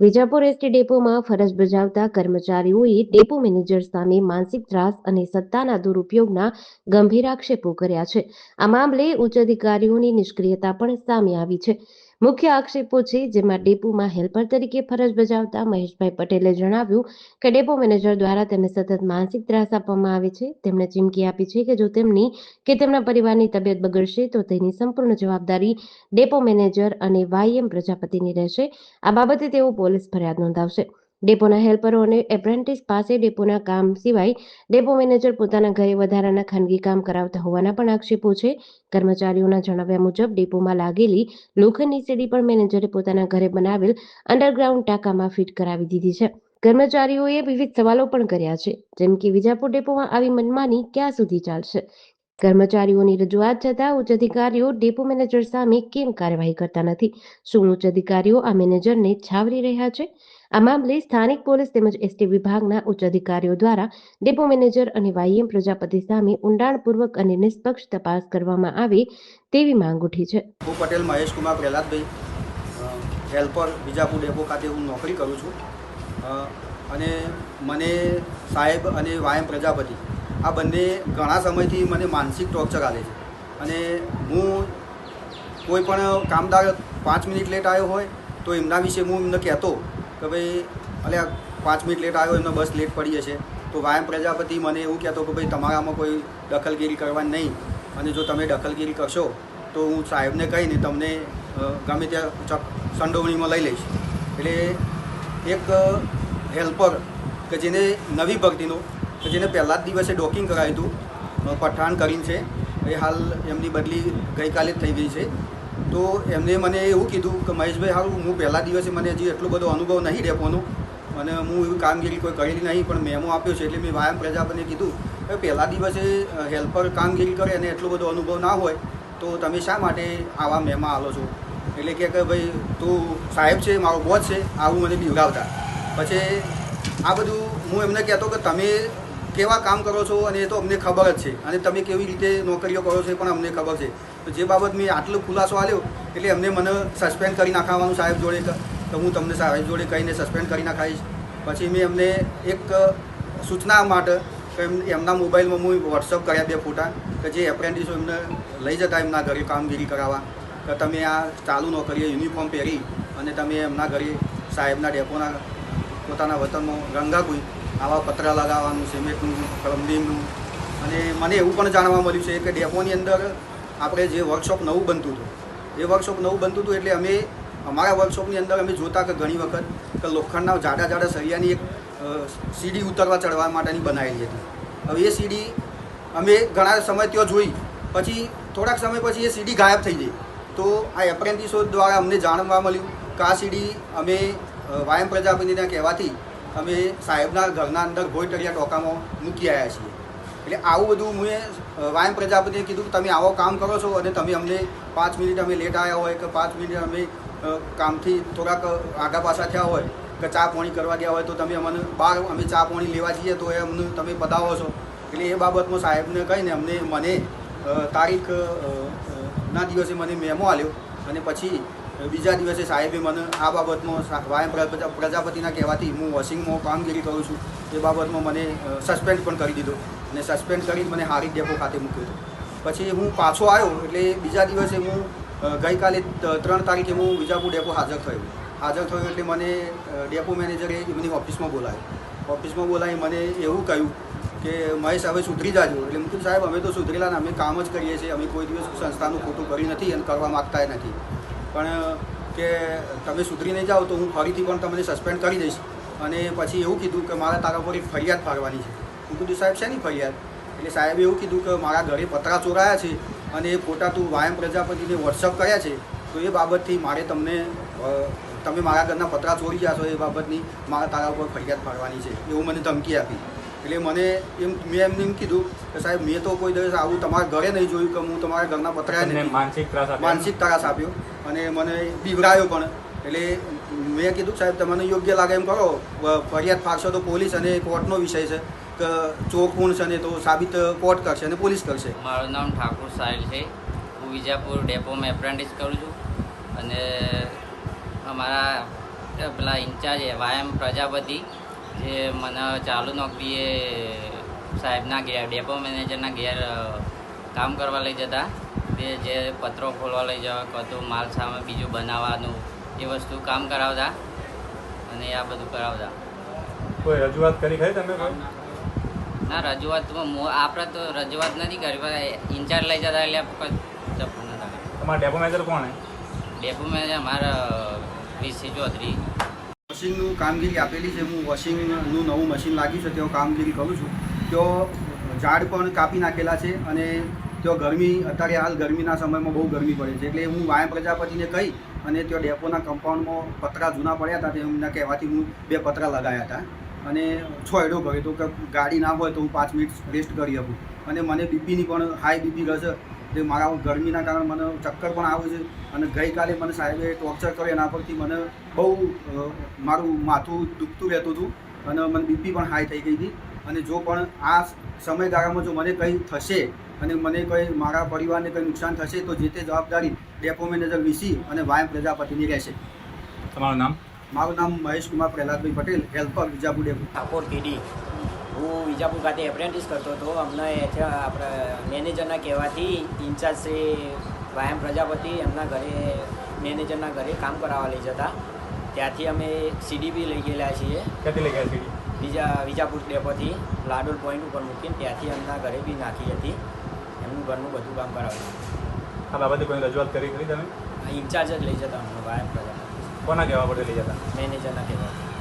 Vijapur ST ડેપોમાં ફરજ બજાવતા કર્મચારીઓએ ડેપો મેનેજર સામે માનસિક ત્રાસ અને સત્તાના દુરુપયોગના ગંભીર આક્ષેપો કર્યા છે. આ મામલે ઉચ્ચ અધિકારીઓની નિષ્ક્રિયતા પણ સામે આવી છે. મુખ્ય આક્ષેપો છે, જેમાં ડેપોમાં હેલ્પર તરીકે ફરજ બજાવતા મહેશભાઈ પટેલે જણાવ્યું કે ડેપો મેનેજર દ્વારા તેમને સતત માનસિક ત્રાસ આપવામાં આવે છે. તેમણે ચીમકી આપી છે કે જો તેમની કે તેમના પરિવારની તબિયત બગડશે તો તેની સંપૂર્ણ જવાબદારી ડેપો મેનેજર અને વાયએમ પ્રજાપતિની રહેશે. આ બાબતે તેઓ પોલીસ ફરિયાદ નોંધાવશે. ડેપોના હેલ્પરો અને એપ્રેન્ટિસ પાસે ડેપોના કામ સિવાય ડેપો મેનેજર પોતાના ઘરે વધારાના ખાનગી કામ કરાવતા હોવાના પણ આક્ષેપો છે. કર્મચારીઓના જણાવ્યા મુજબ ડેપોમાં લાગેલી લોખંડની સીડી પણ મેનેજરે પોતાના ઘરે બનાવેલ અંડરગ્રાઉન્ડ ટાંકામાં ફિટ કરાવી દીધી છે. કર્મચારીઓએ વિવિધ સવાલો પણ કર્યા છે, જેમ કે વિજાપુર ડેપોમાં આવી મનમાની ક્યાં સુધી ચાલશે. કર્મચારીઓની રજૂઆત છતાં ઉચ્ચ અધિકારીઓ ડેપો મેનેજર સામે કેમ કાર્યવાહી કરતા નથી? શું ઉચ્ચ અધિકારીઓ આ મેનેજરને છાવરી રહ્યા છે? આ મામલે સ્થાનિક પોલીસ તેમજ એસટી વિભાગના ઉચ્ચ અધિકારીઓ દ્વારા ડેપો મેનેજર અને વાયએમ પ્રજાપતિ સામે ઊંડાણપૂર્વક અને નિષ્પક્ષ તપાસ કરવામાં આવે તેવી માંગ ઉઠી છે. હું પટેલ મહેશ કુમાર પ્રહલાદભાઈ, હેલ્પર વિજાપુર ડેપો ખાતે હું નોકરી કરું છું. અને મને સાહેબ અને વાયમ પ્રજાપતિ આ બંને ઘણા સમયથી મને માનસિક ટોર્ચર આપે છે. અને હું કોઈ પણ કામદાર 5 મિનિટ લેટ આવ્યો હોય તો એમના વિશે હું એમને કહેતો કે ભાઈ અલ્યા 5 મિનિટ લેટ આવ્યો, એમને બસ લેટ પડી જશે. તો વાયમ પ્રજાપતિ મને એવું કહેતો કે ભાઈ તમારામાં કોઈ દખલગીરી કરવાની નહીં, અને જો તમે દખલગીરી કરશો તો હું સાહેબને કહીને તમને ગમે ત્યાં સંડોવણીમાં લઈ લઈશ. એટલે એક હેલ્પર કે જેને નવી ભરતીનો કે જેને પહેલાં જ દિવસે ડોકિંગ કરાવ્યું હતું, પઠાણ કરીને છે, એ હાલ એમની બદલી ગઈકાલે જ થઈ ગઈ છે. તો એમને મને એવું કીધું કે મહેશભાઈ સારું, હું પહેલા દિવસે મને હજી એટલો બધો અનુભવ નહીં ડેપોનો અને હું એવી કામગીરી કોઈ કરેલી નહીં, પણ મેમો આપ્યો છે. એટલે મેં વાયમ પ્રજાપતિને કીધું કે પહેલા દિવસે હેલ્પર કામગીરી કરે અને એટલો બધો અનુભવ ના હોય તો તમે શા માટે આવા મેમા આલો છો? એટલે કે ભાઈ તું સાહેબ છે, મારો બોસ છે, આવું મને બીવડાવતા. પછી આ બધું હું એમને કહેતો કે તમે કેવા કામ કરો છો અને એ તો અમને ખબર જ છે, અને તમે કેવી રીતે નોકરીઓ કરો છો એ પણ અમને ખબર છે. તો જે બાબત મેં આટલો ખુલાસો આપ્યો એટલે એમને મને સસ્પેન્ડ કરી નાખવાનું સાહેબ જોડે કે હું તમને સાહેબ જોડે કહીને સસ્પેન્ડ કરી નાખાઈશ. પછી મેં એમને એક સૂચના માટે એમના મોબાઈલમાં હું વોટ્સઅપ કર્યા 2 ફોટા કે જે એપ્રેન્ટિસો એમને લઈ જતા એમના ઘરે કામગીરી કરાવવા, કે તમે આ ચાલુ નોકરીએ યુનિફોર્મ પહેરી અને તમે એમના ઘરે સાહેબના ડેપોના પોતાના વતનમાં રંગાકુઈ આવા પતરા લગાવવાનું, સિમેન્ટનું, પ્લમ્બિંગનું. અને મને એવું પણ જાણવા મળ્યું છે કે ડેપોની અંદર આપણે જે વર્કશોપ નવું બનતું હતું, એ વર્કશોપ નવું બનતું હતું એટલે અમે અમારા વર્કશોપની અંદર અમે જોતા કે ઘણી વખત કે લોખંડના જાડા સળિયાની એક સીડી ઉતરવા ચડવા માટેની બનાવેલી હતી. હવે એ સીડી અમે ઘણા સમય ત્યાં જોઈ, પછી થોડાક સમય પછી એ સીડી ગાયબ થઈ ગઈ. તો આ એપ્રેન્ટિસો દ્વારા અમને જાણવા મળ્યું કે આ સીડી અમે વાયમ પ્રજાપતિના કહેવાથી અમે સાહેબના ઘરના અંદર ભોયટરિયા ટોકામાં મૂકી આવ્યા છીએ. એટલે આવું બધું મેં વાયમ પ્રજાપતિને કીધું કે તમે આવો કામ કરો છો અને તમે અમને 5 મિનિટ અમે લેટ આવ્યા હોય કે 5 મિનિટ અમે કામથી થોડાક આગા પાછા થયા હોય કે ચા પાણી કરવા ગયા હોય તો તમે અમને બહાર અમે ચા પાણી લેવા જઈએ તો એ અમને તમે બતાવો છો. એટલે એ બાબતમાં સાહેબને કહીને મને તારીખ ના દિવસે મને મેમો આપ્યો, અને પછી બીજા દિવસે સાહેબે મને આ બાબતમાં વાયમ પ્રજાપતિના કહેવાથી હું વોશિંગમાં કામગીરી કરું છું એ બાબતમાં મને સસ્પેન્ડ પણ કરી દીધો, અને સસ્પેન્ડ કરીને મને હારી ડેપો ખાતે મૂક્યો હતો. પછી હું પાછો આવ્યો એટલે બીજા દિવસે હું ગઈકાલે 3 તારીખે હું વિજાપુર ડેપો હાજર થયો. એટલે મને ડેપો મેનેજરે એમની ઓફિસમાં બોલાવી મને એવું કહ્યું કે મહેશ હવે સુધરી જાજો. એટલે હું કીધું સાહેબ અમે તો સુધરેલા ને, અમે કામ જ કરીએ છીએ, અમે કોઈ દિવસ સંસ્થાનું ખોટું કરી નથી અને કરવા માગતા નથી, પણ કે તમે સુધરી નહીં જાઓ તો હું ફરીથી પણ તમને સસ્પેન્ડ કરી દઈશ. અને પછી એવું કીધું કે મારા તારા પર એક ફરિયાદ ફાળવાની છે. હું કીધું સાહેબ શેની ફરિયાદ? એટલે સાહેબે એવું કીધું કે મારા ઘરે પતરા ચોરાયા છે અને એ ફોટા તું વાયમ પ્રજાપતિને વોટ્સઅપ કર્યા છે, તો એ બાબતથી મારે તમે મારા ઘરના પતરા ચોરી ગયા છો એ બાબતની મારા તારા ઉપર ફરિયાદ ફાળવાની છે, એવું મને ધમકી આપી. એટલે મેં એમને એમ કીધું કે સાહેબ મેં તો કોઈ દિવસ આવું તમારા ઘરે નહીં જોયું કે હું તમારા ઘરના પતરા માનસિક ત્રાસ આપ્યો અને મને બીવરાયો પણ. એટલે મેં કીધું સાહેબ તમને યોગ્ય લાગે એમ કરો, ફરિયાદ ફાળશો તો પોલીસ અને કોર્ટનો વિષય છે કે ચોર કોણ છે ને તો સાબિત કોર્ટ કરશે અને પોલીસ કરશે. મારું નામ ઠાકુર સાહિલ છે. હું વિજાપુર ડેપોમાં એપ્રેન્ટિસ કરું છું અને અમારા પેલા ઇન્ચાર્જ વાયમ પ્રજાપતિ જે મને ચાલુ નોકરીએ સાહેબના ઘેર ડેપો મેનેજરના ઘેર કામ કરવા લઈ જતા તે જે પત્રો ખોલવા લઈ જવા કતું માલ સામે બીજું બનાવવાનું એ વસ્તુ કામ કરાવતા અને આ બધું કરાવતા. કોઈ રજૂઆત કરી ખરી તમે કોઈ? ના, રજૂઆતમાં આપણે તો રજૂઆત નથી કરી પણ ઇન્ચાર્જ લઈ જતા એટલે કોઈ ચપ્પુ નતા. તમારા ડેપો મેનેજર કોણ હે? ડેપો મેનેજર અમારા વીસી ચૌધરી. વોશિંગનું કામગીરી આપેલી છે. હું વોશિંગનું નવું મશીન લાગ્યું છે તેઓ કામગીરી કરું છું. તેઓ ઝાડ પણ કાપી નાખેલા છે અને તેઓ ગરમી અત્યારે હાલ ગરમીના સમયમાં બહુ ગરમી પડે છે એટલે હું વાયમ પ્રજાપતિને કહી અને તેઓ ડેપોના કમ્પાઉન્ડમાં પતરા જૂના પડ્યા હતા તેમના કહેવાથી હું 2 પતરા લગાવ્યા હતા અને છોયડો કર્યો તો કે ગાડી ના હોય તો હું 5 મિનિટ રેસ્ટ કરી શકું. અને મને બીપીની પણ હાઈ બીપી રહેશે તે મારા ગરમીના કારણે મને ચક્કર પણ આવે છે અને ગઈકાલે મને સાહેબે ટોર્ચર કર્યો એના પરથી મને બહુ મારું માથું દુખતું રહેતું હતું અને મને બીપી પણ હાઈ થઈ ગઈ હતી. અને જો પણ આ સમયગાળામાં જો મને કંઈ થશે અને મને કંઈ મારા પરિવારને કંઈ નુકસાન થશે તો જે તે જવાબદારી ડેપો મેનેજર વીસી અને વાયમ પ્રજાપતિની રહેશે. તમારું નામ? મારું નામ મહેશ કુમાર પ્રહલાદભાઈ પટેલ, હેલ્પર વિજાપુર ડેપો. ઠાકોર કેડી. હું વિજાપુર ખાતે એપ્રેન્ટિસ કરતો હતો. અમને આપણે મેનેજરના કહેવાથી ઇન્ચાર્જ છે વાયમ પ્રજાપતિ એમના ઘરે મેનેજરના ઘરે કામ કરાવવા લઈ જતા. ત્યાંથી અમે સીડીબી લઈ ગયેલા છીએ. ક્યાંથી લઈ ગયા સીડી? વિજાપુર ડેપોથી લાડોલ પોઈન્ટ ઉપર મૂકીને ત્યાંથી એમના ઘરે બી નાખી હતી. એમનું ઘરનું બધું કામ કરાવ્યું. આ બાબતે કોઈ રજૂઆત કરી ખરી તમે? ઇન્ચાર્જ જ લઈ જતા અમને વાયમ પ્રજાપતિ કોના કહેવા પડે લઈ જતા? મેનેજરના કહેવાથી.